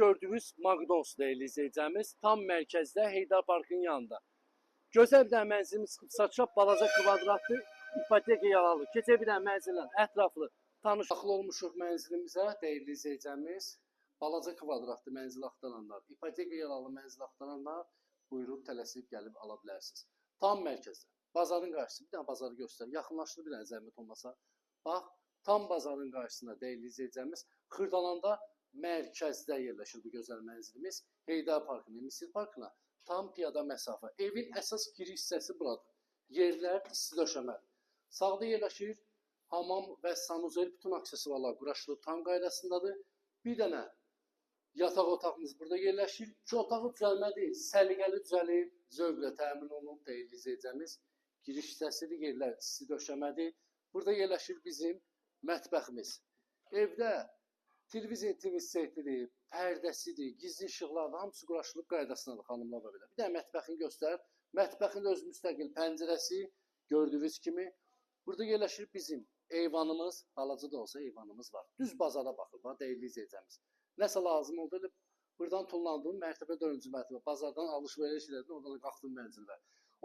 gördüyünüz McDonald's değerli izleyeceğimiz tam mərkəzdə Heydar Parkın yanında. Gözəl bir dənə mənzilimiz çıxıb satışa, balaca kvadratlı ipoteka yaralı. Keçə bir dənə mənzillə ətraflı tanış daxil olmuşuq mənzilimizə değerli izleyeceğimiz. Balaca kvadratlı mənzil axtaranlar, ipoteka yaralı mənzil axtaranlar buyurub tələsib gəlib ala bilərsiniz. Tam mərkəzdə. Bazarın qarşısı. Bir dənə bazarı göstər. Yaxınlaşdır bir dənə zəhmət olmasa. Bax, tam bazarın qarşısında değerli izleyeceğimiz Xırdalanda mərkəzdə yerləşir bu gözəl mənzilimiz. Heydar Parkına, Misir Parkına tam piyada məsafə. Evin əsas giriş hissəsi buradır. Yerlər isti döşəmədir. Sağda yerləşir hamam və sanuzel bütün aksesuarlar quraşdırılıb tam qaydasındadır. Bir dənə yataq otağımız burada yerləşir. İki otağı düzəlmə deyil, səliqəli düzəlib, zövqlə təmin olunub değerli izleyeceğimiz. Giriş hissəsidir, yerlər isti döşəmədir. Burada yerləşir bizim mətbəximiz. Evdə televizyon setidir, pərdəsidir, gizli işıqlar hamısı quraşdırılıb qaydasındadır xanımlar və belə. Bir də mətbəxini göstər. Mətbəxin öz müstəqil pəncərəsi gördüyünüz kimi. Burada yerləşir bizim eyvanımız, balaca da olsa eyvanımız var. Düz bazara baxır, bax değerli izleyeceğimiz. Nəsə lazım oldu, buradan tullandığım mərtəbə 4-cü mərtəbə. Bazardan alış-veriş elədin, oradan qalxdığım mənzillər.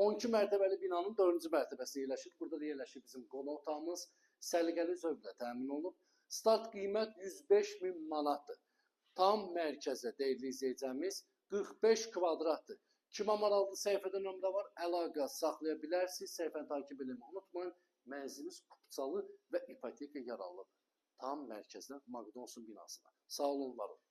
12 mərtəbəli binanın 4-cü mərtəbəsi yerləşir. Burada da yerləşir bizim qonaq otağımız. Səliqəli zövqlə təmin olunub. Start qiymət 105.000 manatdır. Tam mərkəzdə değerli izleyeceğimiz 45 kvadratdır. Kimə maraqlı səhifədə nömrə var, əlaqə saxlaya bilərsiniz. Səhifəni takib edin. Unutmayın, mənzilimiz kupçalı və ipoteka yaralıdır. Tam mərkəzdə McDonald's binasında. Sağ olun, var olun.